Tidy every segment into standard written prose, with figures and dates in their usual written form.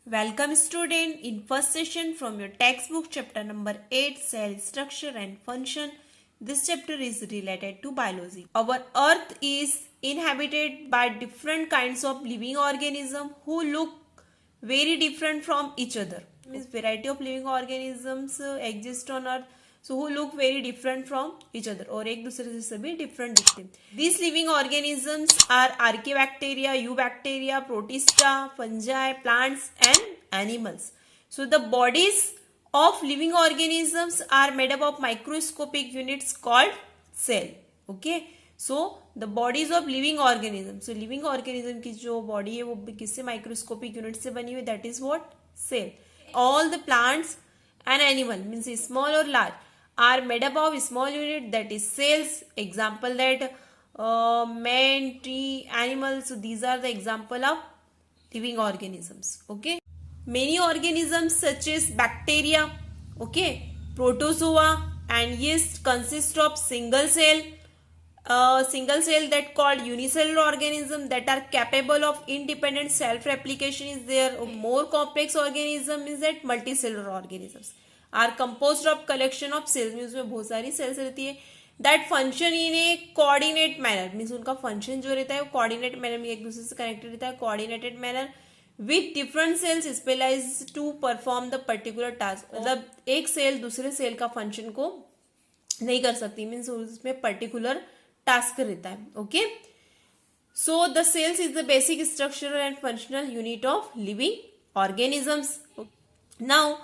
Welcome student in first session from your textbook chapter number 8 cell structure and function. This chapter is related to biology. Our earth is inhabited by different kinds of living organisms who look very different from each other. Means variety of living organisms exist on earth, so who look very different from each other और एक दूसरे से सभी different दिखते हैं. These living organisms are archaebacteria, eubacteria, protista, fungi, plants and animals. So the bodies of living organisms are made up of microscopic units called cell. Okay. So the bodies of living organism. So living organism की जो body है वो किससे microscopic unit से बनी हुई, that is what? Cell. All the plants and animal means small or large are made up of small unit, that is cells. Example that man, tree, animals. So these are the example of living organisms. Okay. Many organisms such as bacteria, okay, protozoa and yeast consist of single cell that called unicellular organism that are capable of independent self-replication is there. More complex organism is that multicellular organisms are composed of collection of cells. Means उसमें बहुत सारी cells रहती है that function in a coordinate manner. Means उनका function जो रहता है वो coordinate manner में एक दूसरे से connected रहता है, coordinated manner with different cells specialized to perform the particular task. मतलब एक सेल दूसरे सेल का फंक्शन को नहीं कर सकती, मीन्स उसमें पर्टिकुलर टास्क रहता है. Okay, so the cells is the basic structural and functional unit of living organisms. Now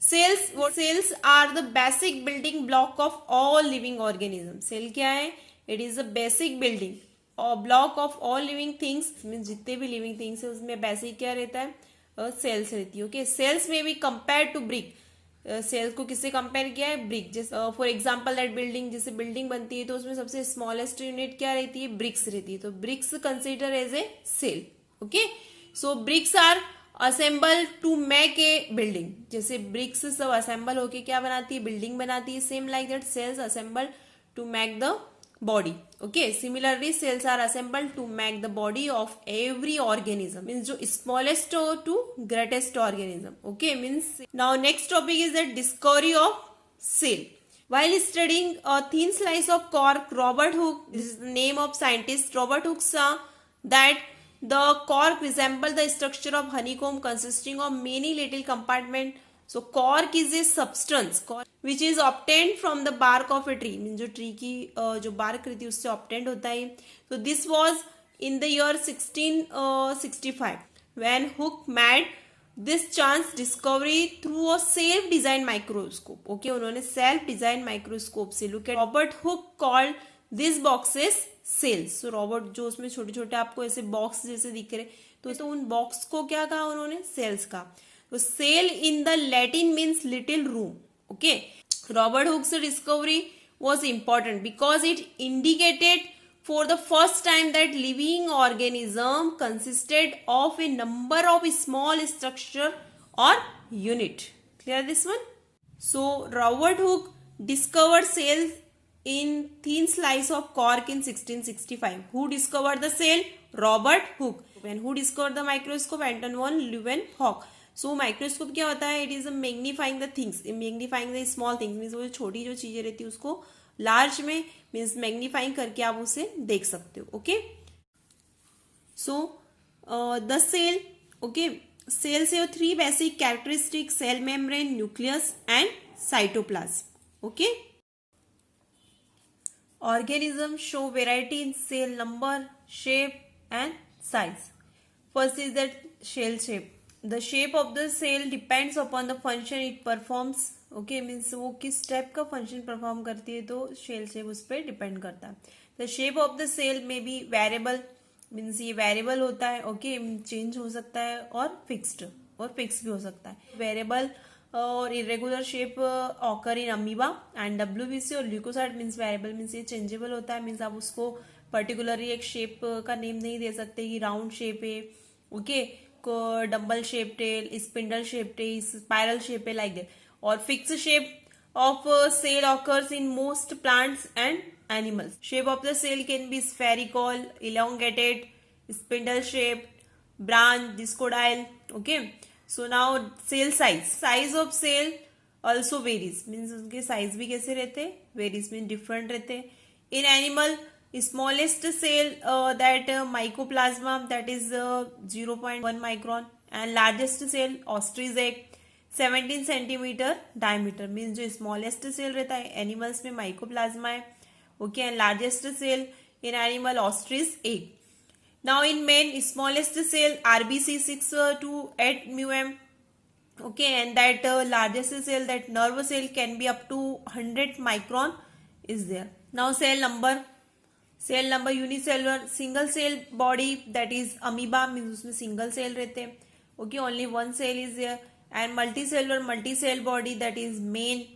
cells are the basic building block of all living organisms. Cell क्या है? It is the basic building और block of all living things. Means जितने भी living things है उसमें basic क्या रहता है? सेल्स रहती है. ओके, सेल्स में भी कंपेयर टू ब्रिक. सेल्स को किससे कंपेयर किया है? ब्रिक. जैसे फॉर एग्जांपल दैट बिल्डिंग, जैसे बिल्डिंग बनती है तो उसमें सबसे स्मॉलेस्ट यूनिट क्या रहती है? ब्रिक्स रहती है. तो bricks consider as a cell. Okay, so bricks are assemble to make a building. जैसे ब्रिक्स सब असेंबल होके क्या बनाती है? बिल्डिंग बनाती है. Same like that cells assemble to make the body. Okay, similarly cells are assembled to make the body of every organism. Means जो smallest to greatest organism. Okay, means now next topic is the discovery of cell. While studying a thin slice of cork, Robert Hooke, this is the name of scientist, Robert Hooke saw that the cork resembled the structure of honeycomb consisting of many little compartments. So cork is a substance which is obtained from the bark of a tree. Mean जो tree की जो bark रहती है उससे obtained होता है. So this was in the year 1665 when Hooke made this chance discovery through a self-designed microscope. Okay, उन्होंने self-designed microscope से look at. Robert Hooke called these boxes cells. So Robert जो उसमें छोटे छोटे आपको ऐसे box जैसे दिख रहे तो उन box को क्या कहा उन्होंने? cells कहा. So cell in the Latin means little room. Okay, Robert Hooke's discovery was important because it indicated for the first time that living organism consisted of a number of small structure or unit. Clear this one? So Robert Hooke discovered cells in thin slice of cork in 1665. Who discovered the cell? Robert Hooke. And who discovered the microscope? Anton von Leeuwenhoek. So microscope क्या होता है? It is magnifying the things, magnifying the small things. Means वो छोटी जो चीजें रहती है उसको लार्ज में मीन्स मैग्नीफाइंग करके आप उसे देख सकते हो. Okay, so the cell. Okay, cell से 3 basic characteristic: cell membrane, nucleus and cytoplasm. Okay, organisms show variety in cell number, shape and size. First is that shell shape. The shape of the cell depends upon the function it performs. Okay, means वो किस type का function perform करती है तो shell shape उस पर depend करता है. The shape of the cell may be variable. Means ये वेरिएबल होता है. ओके, चेंज हो सकता है और फिक्स्ड और फिक्स भी हो सकता है. वेरिएबल और irregular shape occur in amoeba and WBC और ल्यूकोसाइट. मीन्स वेरिएबल मीन्स ये चेंजेबल होता है. मीन्स आप उसको पर्टिकुलरली एक शेप का नेम नहीं दे सकते कि राउंड शेप है. Okay, double shape tail, spindle shape tail, spiral shape है, लाइक दैट. और fix shape of cell occurs in most plants and animals. Shape of the cell can be spherical, elongated, spindle shaped, branch, discoidal. Okay, So now cell size of cell also varies, means उनके size भी कैसे रहते, varies means different रहते. In animal, smallest cell that mycoplasma, that is 0.1 micron, and largest cell ostrich egg 17 centimetre diameter, means जो smallest cell रहता है animals में mycoplasma है. Okay, and largest cell in animal ostrich egg. Now in man smallest cell RBC 6 to 8 μm. Okay, and that largest cell, that nerve cell, can be up to 100 micron is there. Now cell number unicellular, single cell body, that is amoeba, means उसमें single cell रहते हैं. Okay, only one cell is there. And multicellular, multi-cell body, that is main.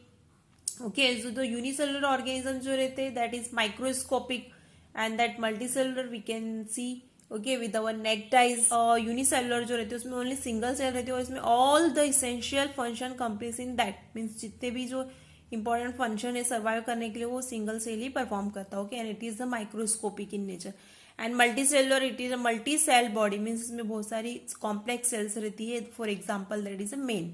Okay, so the unicellular organism जो रहते हैं, that is microscopic, and that multicellular we can see. Okay, with our necked eyes. Unicellular जो रहते हैं उसमें only single cell रहती है और इसमें all the essential function complete in that, means जितने भी जो इंपॉर्टेंट फंक्शन है सर्वाइव करने के लिए वो सिंगल सेल ही परफॉर्म करता है. Okay, and it is the microscopic in nature. And multi cellular, it is a multi cell body, means इसमें बहुत सारी कॉम्प्लेक्स सेल्स रहती है. For example that is a man.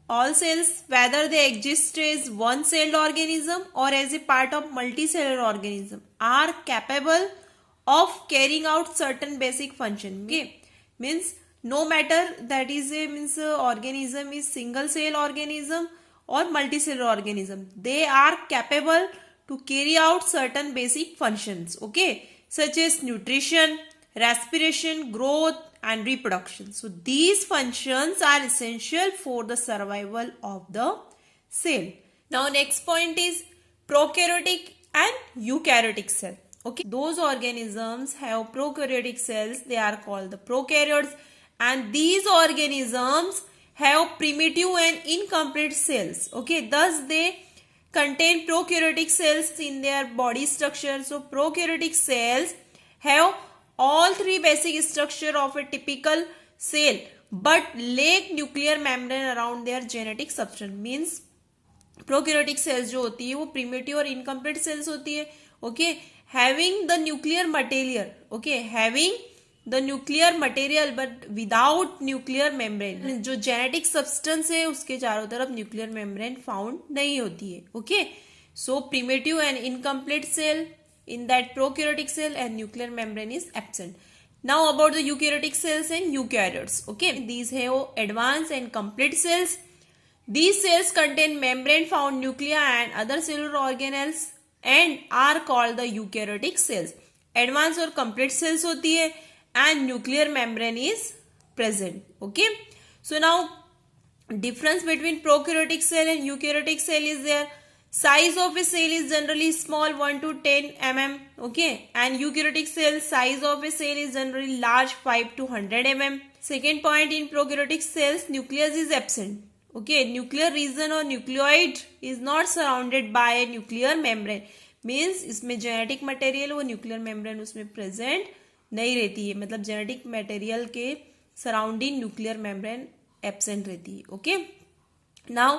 All cells, whether they exist as one-celled organism or as a part of multicellular organism, are capable of carrying out certain basic function. Okay, means no matter that is a organism is single cell organism or multicellular organism, they are capable to carry out certain basic functions. Okay, such as nutrition, respiration, growth, and reproduction. So these functions are essential for the survival of the cell. Now next point is prokaryotic and eukaryotic cell. Okay, those organisms have prokaryotic cells, they are called the prokaryotes, and these organisms have primitive and incomplete cells. Okay, thus they contain prokaryotic cells in their body structure. So prokaryotic cells have all three basic structure of a typical cell but lack nuclear membrane around their genetic substance. Means prokaryotic cells जो होती है वो primitive और incomplete cells होती है. Okay, having the nuclear material. Okay, having the nuclear material but without nuclear membrane. जो genetic substance है उसके चारों तरफ nuclear membrane found नहीं होती है. Okay, so primitive and incomplete cell in that prokaryotic cell and nuclear membrane is absent. Now about the eukaryotic cells and eukaryotes. Okay, these have advanced and complete cells. These cells contain membrane found nuclei and other cellular organelles and are called the eukaryotic cells. Advanced और complete cells होती है and nuclear membrane is present. Okay, so now difference between prokaryotic cell and eukaryotic cell is there. Size of a cell is generally small, 1 to 10 mm. Okay, and eukaryotic cell size of a cell is generally large, 5 to 100 mm. Second point, in prokaryotic cells nucleus is absent. Okay, nuclear region or nucleoid is not surrounded by a nuclear membrane. Means इसमें genetic material वो nuclear membrane उसमें present नहीं रहती है, मतलब genetic material के surrounding nuclear membrane absent रहती है. Okay, now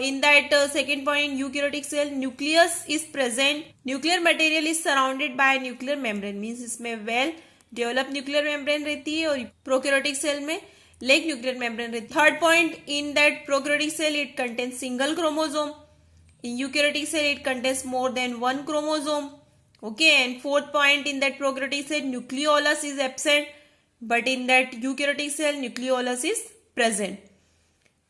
in that second point, in eukaryotic cell nucleus is present, nuclear material is surrounded by nuclear membrane. Means इसमें well developed nuclear membrane रहती है और prokaryotic cell में lack nuclear membrane रहती है. Third point, in that prokaryotic cell it contains single chromosome. In eukaryotic cell it contains more than one chromosome. Okay, and fourth point, in that prokaryotic cell nucleolus is absent, but in that eukaryotic cell nucleolus is present.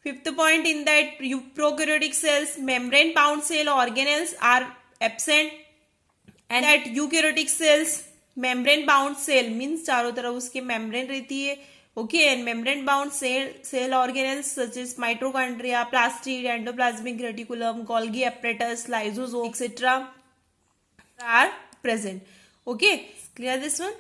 Fifth point, in that prokaryotic cells membrane bound cell organelles are absent, and that eukaryotic cells membrane bound cell means चारों तरफ उसके membrane रहती है. Okay, and membrane bound cell organelles such as mitochondria, plastid, endoplasmic reticulum, Golgi apparatus, lysosome, etc. are present. Okay, clear this one?